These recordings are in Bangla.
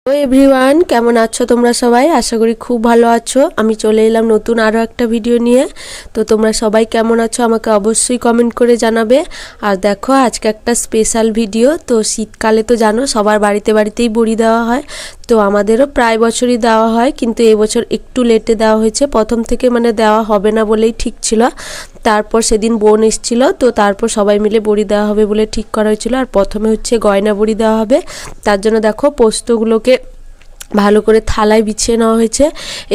হ্যালো এভরিওয়ান, কেমন আছো তোমরা সবাই? আশা করি খুব ভালো আছো। আমি চলে এলাম নতুন আরও একটা ভিডিও নিয়ে। তো তোমরা সবাই কেমন আছো আমাকে অবশ্যই কমেন্ট করে জানাবে। আর দেখো আজকে একটা স্পেশাল ভিডিও। তো শীতকালে তো জানো সবার বাড়িতে বাড়িতেই বড়ি দেওয়া হয়। তো আমাদেরও প্রায় বছরই দেওয়া হয়, কিন্তু এবছর একটু লেটে দেওয়া হয়েছে। প্রথম থেকে মানে দেওয়া হবে না বলেই ঠিক ছিল। তারপর সেদিন বোন এসেছিল, তো তারপর সবাই মিলে বড়ি দেওয়া হবে বলে ঠিক করা হয়েছিল। আর প্রথমে হচ্ছে গয়না বড়ি দেওয়া হবে। তার জন্য দেখো পোস্তগুলোকে ভালো করে থালায় বিছিয়ে নেওয়া হয়েছে।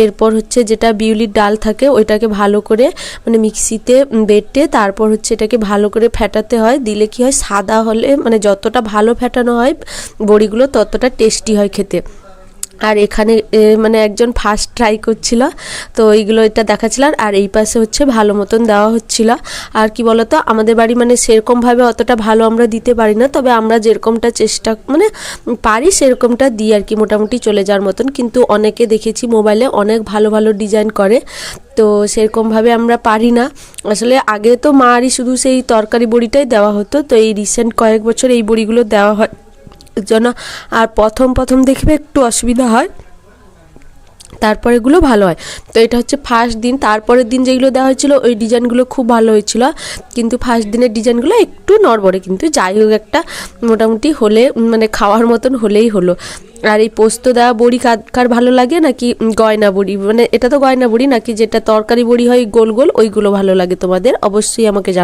এরপর হচ্ছে যেটা বিউলির ডাল থাকে ওইটাকে ভালো করে মানে মিক্সিতে বেটে তারপর হচ্ছে এটাকে ভালো করে ফেটাতে হয়। দিলে কি হয়, সাদা হলে মানে যতটা ভালো ফেটানো হয় বড়িগুলো ততটা টেস্টি হয় খেতে। আর এখানে মানে একজন ফার্স্ট ট্রাই করছিল, তো এইগুলো এটা দেখাচ্ছিল। আর এই পাশে হচ্ছে ভালো মতন দেওয়া হচ্ছিল। আর কি বলতো, আমাদের বাড়ি মানে সেরকমভাবে অতটা ভালো আমরা দিতে পারি না, তবে আমরা যেরকমটা চেষ্টা মানে পারি সেরকমটা দিই আর কি, মোটামুটি চলে যাওয়ার মতন। কিন্তু অনেকে দেখেছি মোবাইলে অনেক ভালো ভালো ডিজাইন করে, তো সেরকমভাবে আমরা পারি না। আসলে আগে তো মারই শুধু সেই তরকারি বড়িটাই দেওয়া হতো, তো এই রিসেন্ট কয়েক বছর এই বড়িগুলো দেওয়া হয় জন্য। আর প্রথম দেখবে একটু অসুবিধা হয়, তারপর এগুলো ভালো হয়। তো এটা হচ্ছে ফার্স্ট দিন। তারপরের দিন যেগুলো দেওয়া হয়েছিল ওই ডিজাইনগুলো খুব ভালো হয়েছিল, কিন্তু ফার্স্ট দিনের ডিজাইনগুলো একটু নড়বড়ে, কিন্তু যাই হোক একটা মোটামুটি হলে মানে খাওয়ার মতন হলেই হলো। আর এই পোস্ত দেওয়া বড়ি কার ভালো লাগে, নাকি গয়না বড়ি, মানে এটা তো গয়না বড়ি, নাকি যেটা তরকারি বড়ি হয় গোল গোল ওইগুলো ভালো লাগে তোমাদের? অবশ্যই আমাকে জানাও।